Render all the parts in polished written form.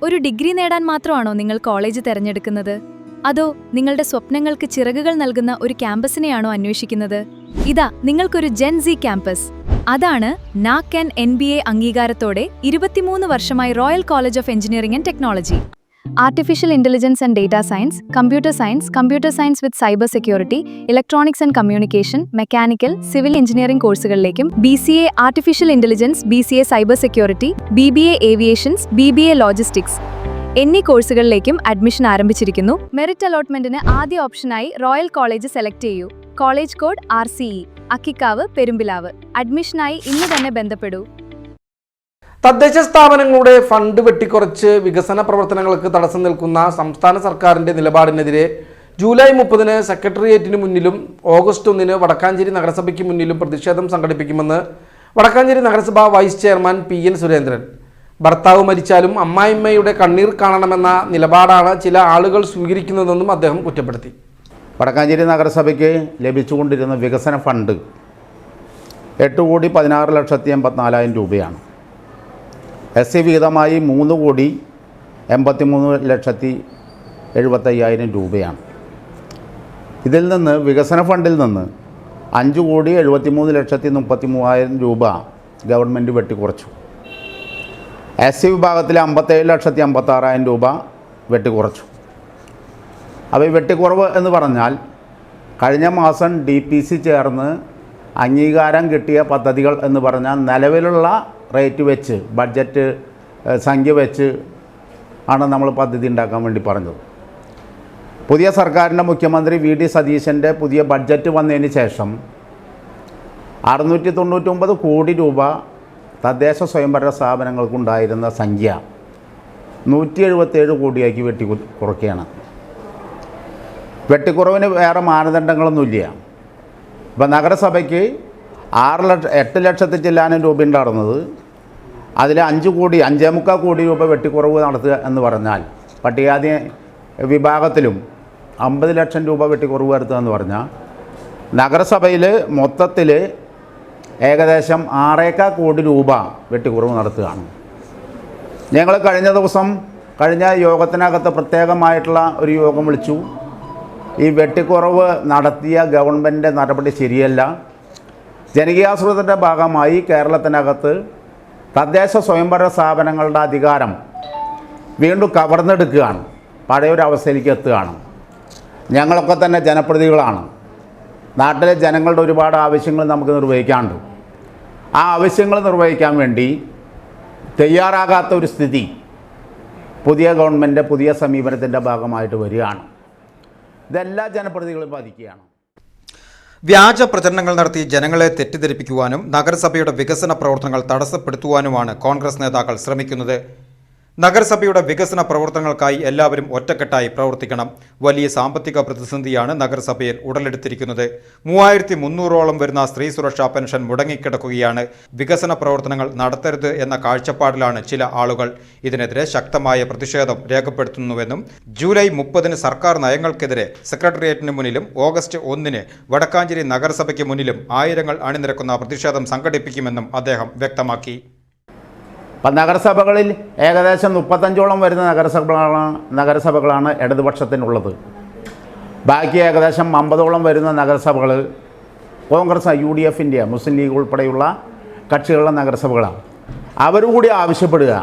ഒരു ഡിഗ്രി നേടാൻ മാത്രമാണോ നിങ്ങൾ കോളേജ് തിരഞ്ഞെടുക്കുന്നത്? അതോ നിങ്ങളുടെ സ്വപ്നങ്ങൾക്ക് ചിറകുകൾ നൽകുന്ന ഒരു ക്യാമ്പസിനെയാണോ അന്വേഷിക്കുന്നത്? ഇതാ നിങ്ങൾക്കൊരു ജെൻ-സി ക്യാമ്പസ്. അതാണ് നാക് NBA അംഗീകാരത്തോടെ 23 വർഷമായി Royal College of Engineering and Technology. Artificial intelligence and data science, computer science with cyber security, electronics and communication, mechanical, civil engineering കോഴ്സുകളിലേക്കും BCA artificial intelligence, BCA cyber security, BBA aviations, BBA logistics എന്നീ കോഴ്സുകളിലേക്കും admission ആരംഭിച്ചിരിക്കുന്നു. Merit അലോട്ട്മെന്റിന് ആദ്യ ഓപ്ഷനായി Royal College select ചെയ്യൂ. College code RCE, Akkikavu, Perumpilavu. അഡ്മിഷനായി ഇന്ന് തന്നെ ബന്ധപ്പെടൂ. തദ്ദേശ സ്ഥാപനങ്ങളുടെ ഫണ്ട് വെട്ടിക്കുറച്ച് വികസന പ്രവർത്തനങ്ങൾക്ക് തടസ്സം നിൽക്കുന്ന സംസ്ഥാന സർക്കാരിന്റെ നിലപാടിനെതിരെ ജൂലൈ 30-ന് സെക്രട്ടേറിയറ്റിന് മുന്നിലും ഓഗസ്റ്റ് 1-ന് വടക്കാഞ്ചേരി നഗരസഭയ്ക്ക് മുന്നിലും പ്രതിഷേധം സംഘടിപ്പിക്കുമെന്ന് വടക്കാഞ്ചേരി നഗരസഭ വൈസ് ചെയർമാൻ PN സുരേന്ദ്രൻ. ഭർത്താവ് മരിച്ചാലും അമ്മായിമ്മയുടെ കണ്ണീർ കാണണമെന്ന നിലപാടാണ് ചില ആളുകൾ സ്വീകരിക്കുന്നതെന്നും അദ്ദേഹം കുറ്റപ്പെടുത്തി. വടക്കാഞ്ചേരി നഗരസഭയ്ക്ക് ലഭിച്ചുകൊണ്ടിരുന്ന വികസന ഫണ്ട് 8,16,84,000 രൂപയാണ്. SC വിഹിതമായി 3,83,75,000 രൂപയാണ്. ഇതിൽ നിന്ന് വികസന ഫണ്ടിൽ നിന്ന് 5,73,33,000 രൂപ ഗവൺമെൻറ് വെട്ടിക്കുറച്ചു. SC വിഭാഗത്തിലെ 57,56,000 രൂപ വെട്ടിക്കുറച്ചു. അപ്പോൾ ഈ വെട്ടിക്കുറവ് എന്ന് പറഞ്ഞാൽ കഴിഞ്ഞ മാസം DPC ചേർന്ന് അംഗീകാരം കിട്ടിയ പദ്ധതികൾ എന്ന് പറഞ്ഞാൽ നിലവിലുള്ള റേറ്റ് വെച്ച് ബഡ്ജറ്റ് സംഖ്യ വെച്ച് ആണ് നമ്മൾ പദ്ധതി ഉണ്ടാക്കാൻ വേണ്ടി പറഞ്ഞത്. പുതിയ സർക്കാരിൻ്റെ മുഖ്യമന്ത്രി VD സതീശൻ്റെ പുതിയ ബഡ്ജറ്റ് വന്നതിന് ശേഷം 699 കോടി രൂപ തദ്ദേശ സ്വയംഭരണ സ്ഥാപനങ്ങൾക്കുണ്ടായിരുന്ന സംഖ്യ 177 കോടിയാക്കി വെട്ടിക്കുറയ്ക്കുകയാണ്. വെട്ടിക്കുറവിന് വേറെ മാനദണ്ഡങ്ങളൊന്നുമില്ല. ഇപ്പം നഗരസഭയ്ക്ക് 8 ലക്ഷത്തിൽ ചില്ലാനും രൂപ ഉണ്ടായിരുന്നത് അതിൽ 5,5,3 കോടി രൂപ വെട്ടിക്കുറവ് നടത്തുക എന്ന് പറഞ്ഞാൽ പട്ടികജാതി വിഭാഗത്തിലും 50 ലക്ഷം രൂപ വെട്ടിക്കുറവ് വരുത്തുക എന്ന് പറഞ്ഞാൽ നഗരസഭയിൽ മൊത്തത്തിൽ ഏകദേശം 6,4 കോടി രൂപ വെട്ടിക്കുറവ് നടത്തുകയാണ്. ഞങ്ങൾ കഴിഞ്ഞ യോഗത്തിനകത്ത് പ്രത്യേകമായിട്ടുള്ള ഒരു യോഗം വിളിച്ചു. ഈ വെട്ടിക്കുറവ് നടത്തിയ ഗവൺമെൻറ് നടപടി ശരിയല്ല. ജനകീയാസൂത്രണത്തിൻ്റെ ഭാഗമായി കേരളത്തിനകത്ത് തദ്ദേശ സ്വയംഭരണ സ്ഥാപനങ്ങളുടെ അധികാരം വീണ്ടും കവർന്നെടുക്കുകയാണ്, പഴയൊരവസ്ഥയിലേക്ക് എത്തുകയാണ്. ഞങ്ങളൊക്കെ തന്നെ ജനപ്രതിനിധികളാണ്. നാട്ടിലെ ജനങ്ങളുടെ ഒരുപാട് ആവശ്യങ്ങൾ നമുക്ക് നിർവഹിക്കാനുണ്ട്. ആ ആവശ്യങ്ങൾ നിർവഹിക്കാൻ വേണ്ടി തയ്യാറാകാത്ത ഒരു സ്ഥിതി പുതിയ ഗവൺമെൻറ് പുതിയ സമീപനത്തിൻ്റെ ഭാഗമായിട്ട് വരികയാണ്. ഇതെല്ലാ ജനപ്രതിനിധികളും ബാധിക്കുകയാണ്. വ്യാജ പ്രചരണങ്ങൾ നടത്തി ജനങ്ങളെ തെറ്റിദ്ധരിപ്പിക്കുവാനും നഗരസഭയുടെ വികസന പ്രവർത്തനങ്ങൾ തടസ്സപ്പെടുത്തുവാനുമാണ് കോൺഗ്രസ് നേതാക്കൾ ശ്രമിക്കുന്നത്. നഗരസഭയുടെ വികസന പ്രവർത്തനങ്ങൾക്കായി എല്ലാവരും ഒറ്റക്കെട്ടായി പ്രവർത്തിക്കണം. വലിയ സാമ്പത്തിക പ്രതിസന്ധിയാണ് നഗരസഭയിൽ ഉടലെടുത്തിരിക്കുന്നത്. 3,300ഓളം വരുന്ന സ്ത്രീ സുരക്ഷാ പെൻഷൻ മുടങ്ങിക്കിടക്കുകയാണ്. വികസന പ്രവർത്തനങ്ങൾ നടത്തരുത് എന്ന കാഴ്ചപ്പാടിലാണ് ചില ആളുകൾ. ഇതിനെതിരെ ശക്തമായ പ്രതിഷേധം രേഖപ്പെടുത്തുന്നുവെന്നും ജൂലൈ 30-ന് സർക്കാർ നയങ്ങൾക്കെതിരെ സെക്രട്ടേറിയറ്റിന് മുന്നിലും ഓഗസ്റ്റ് 1-ന് വടക്കാഞ്ചേരി നഗരസഭയ്ക്ക് മുന്നിലും ആയിരങ്ങൾ അണിനിരക്കുന്ന പ്രതിഷേധം സംഘടിപ്പിക്കുമെന്നും അദ്ദേഹം വ്യക്തമാക്കി. അപ്പം നഗരസഭകളിൽ ഏകദേശം 35ഓളം വരുന്ന നഗരസഭകളാണ് ഇടതുപക്ഷത്തിനുള്ളത്. ബാക്കി ഏകദേശം 50ഓളം വരുന്ന നഗരസഭകൾ കോൺഗ്രസ്, UDF-ൻ്റെ, മുസ്ലിം ലീഗ് ഉൾപ്പെടെയുള്ള കക്ഷികളുടെ നഗരസഭകളാണ്. അവരുകൂടി ആവശ്യപ്പെടുക.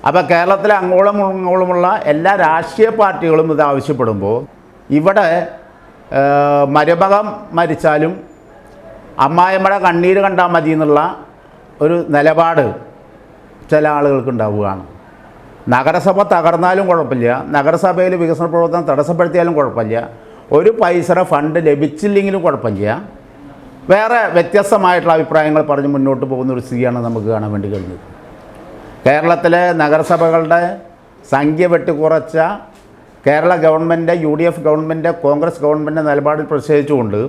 അപ്പോൾ കേരളത്തിലെ അങ്ങോളമുള്ള എല്ലാ രാഷ്ട്രീയ പാർട്ടികളും ഇത് ആവശ്യപ്പെടുമ്പോൾ ഇവിടെ മരുമകൻ മരിച്ചാലും അമ്മായിമ്മയുടെ കണ്ണീര് കണ്ടാൽ മതി എന്നുള്ള ഒരു നിലപാട് ചില ആളുകൾക്ക് ഉണ്ടാവുകയാണ്. നഗരസഭ തകർന്നാലും കുഴപ്പമില്ല, നഗരസഭയിൽ വികസന പ്രവർത്തനം തടസ്സപ്പെടുത്തിയാലും കുഴപ്പമില്ല, ഒരു പൈസ ഫണ്ട് ലഭിച്ചില്ലെങ്കിലും കുഴപ്പമില്ല, വേറെ വ്യത്യസ്തമായിട്ടുള്ള അഭിപ്രായങ്ങൾ പറഞ്ഞ് മുന്നോട്ട് പോകുന്ന ഒരു സ്ഥിതിയാണ് നമുക്ക് കാണാൻ വേണ്ടി കഴിഞ്ഞത്. കേരളത്തിലെ നഗരസഭകളുടെ സംഖ്യ വെട്ടിക്കുറച്ച Kerala government, UDF government, Congress government നിലപാടിൽ പ്രതിഷേധിച്ചുകൊണ്ട്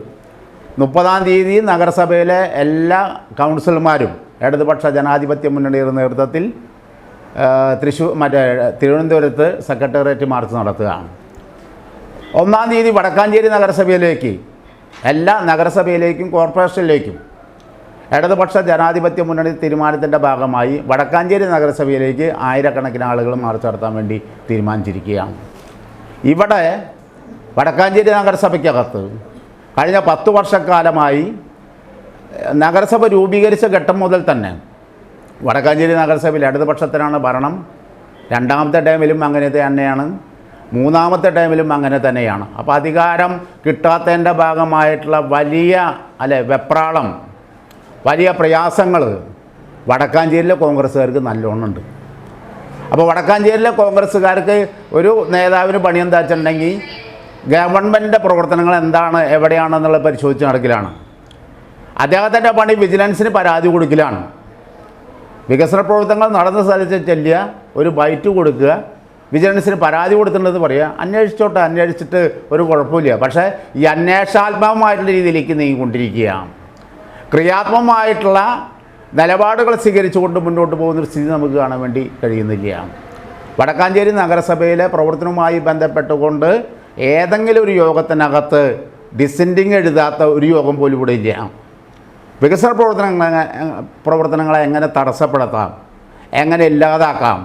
30-ാം തീയതി നഗരസഭയിലെ എല്ലാ കൗൺസിലർമാരും ഇടതുപക്ഷ ജനാധിപത്യ മുന്നണിയുടെ നേതൃത്വത്തിൽ തിരുവനന്തപുരത്ത് സെക്രട്ടേറിയറ്റ് മാർച്ച് നടത്തുകയാണ്. 1-ാം തീയതി വടക്കാഞ്ചേരി നഗരസഭയിലേക്ക്, എല്ലാ നഗരസഭയിലേക്കും കോർപ്പറേഷനിലേക്കും ഇടതുപക്ഷ ജനാധിപത്യ മുന്നണി തീരുമാനത്തിൻ്റെ ഭാഗമായി വടക്കാഞ്ചേരി നഗരസഭയിലേക്ക് ആയിരക്കണക്കിന് ആളുകൾ മാർച്ച് നടത്താൻ വേണ്ടി തീരുമാനിച്ചിരിക്കുകയാണ്. ഇവിടെ വടക്കാഞ്ചേരി നഗരസഭയ്ക്കകത്ത് കഴിഞ്ഞ 10 വർഷക്കാലമായി നഗരസഭ രൂപീകരിച്ച ഘട്ടം മുതൽ തന്നെ വടക്കാഞ്ചേരി നഗരസഭയിൽ ഇടതുപക്ഷത്തിനാണ് ഭരണം. 2ാമത്തെ ടൈമിലും അങ്ങനെ തന്നെയാണ്, 3ാമത്തെ ടൈമിലും അങ്ങനെ തന്നെയാണ്. അപ്പോൾ അധികാരം കിട്ടാത്തതിൻ്റെ ഭാഗമായിട്ടുള്ള വലിയ വെപ്രാളം, വലിയ പ്രയാസങ്ങൾ വടക്കാഞ്ചേരിയിലെ കോൺഗ്രസ്സുകാർക്ക് നല്ലോണം ഉണ്ട്. അപ്പോൾ വടക്കാഞ്ചേരിയിലെ കോൺഗ്രസ്സുകാർക്ക് ഒരു നേതാവിന് പണി എന്താ വെച്ചിട്ടുണ്ടെങ്കിൽ ഗവൺമെൻറ്റിൻ്റെ പ്രവർത്തനങ്ങൾ എന്താണ്, എവിടെയാണെന്നുള്ളത് പരിശോധിച്ച് നടക്കലാണ്. അദ്ദേഹത്തിൻ്റെ പണി വിജിലൻസിന് പരാതി കൊടുക്കലാണ്. വികസന പ്രവർത്തനങ്ങൾ നടന്ന സ്ഥലത്ത് ചെല്ലുക, ഒരു ബൈറ്റ് കൊടുക്കുക, വിജിലൻസിന് പരാതി കൊടുത്തിട്ടുണ്ടെന്ന് പറയുക, അന്വേഷിച്ചോട്ടെ, അന്വേഷിച്ചിട്ട് ഒരു കുഴപ്പമില്ല. പക്ഷേ ഈ അന്വേഷണാത്മകമായിട്ടുള്ള രീതിയിലേക്ക് നീങ്ങിക്കൊണ്ടിരിക്കുകയാണ്. ക്രിയാത്മകമായിട്ടുള്ള നിലപാടുകൾ സ്വീകരിച്ചുകൊണ്ട് മുന്നോട്ട് പോകുന്നൊരു സ്ഥിതി നമുക്ക് കാണാൻ വേണ്ടി കഴിയുന്നില്ല. വടക്കാഞ്ചേരി നഗരസഭയിലെ പ്രവർത്തനവുമായി ബന്ധപ്പെട്ടുകൊണ്ട് ഏതെങ്കിലും ഒരു യോഗത്തിനകത്ത് ഡിസെൻഡിങ് എഴുതാത്ത ഒരു യോഗം പോലും ഇവിടെ ഇല്ല. വികസന പ്രവർത്തനങ്ങളെ എങ്ങനെ തടസ്സപ്പെടുത്താം, എങ്ങനെ ഇല്ലാതാക്കാം,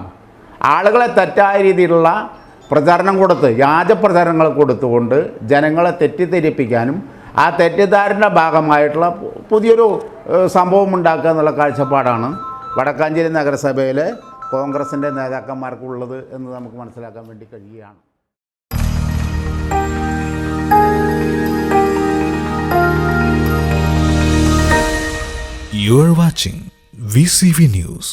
ആളുകളെ തെറ്റായ രീതിയിലുള്ള പ്രചാരണം കൊടുത്ത്, വ്യാജ പ്രചാരണങ്ങൾ കൊടുത്തുകൊണ്ട് ജനങ്ങളെ തെറ്റിദ്ധരിപ്പിക്കാനും ആ തെറ്റിദ്ധാരണയുടെ ഭാഗമായിട്ടുള്ള പുതിയൊരു സംഭവം ഉണ്ടാക്കുക എന്നുള്ള കാഴ്ചപ്പാടാണ് വടക്കാഞ്ചേരി നഗരസഭയിലെ കോൺഗ്രസിൻ്റെ നേതാക്കന്മാർക്കുള്ളത് എന്ന് നമുക്ക് മനസ്സിലാക്കാൻ വേണ്ടി കഴിയുകയാണ്. You are watching VCV News.